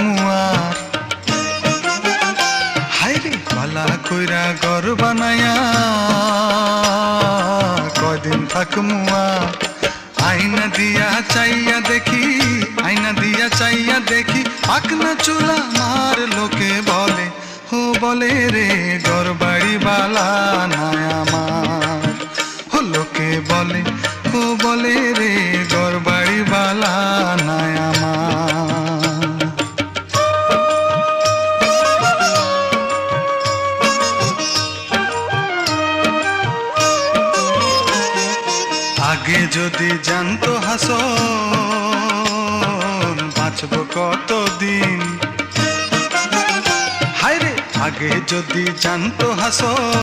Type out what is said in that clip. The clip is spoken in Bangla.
মুয়ার হাইরে বালা কইরা ঘর বানায়া কয়দিন থাক মুয়ার আয়না দিয়া চাইয়া দেখি আয়না দিয়া চাইয়া দেখি আকনা চুলা মার লোকে বলে ও বলে রে ঘর বাড়ি বালা নাই আমার ও লোকে বলে ও বলে রে ঘর বাড়ি বালা নাই আমার আগে যদি জানতো হাসন বাঁচবো কতদিন হায়রে আগে যদি জানতো হাসন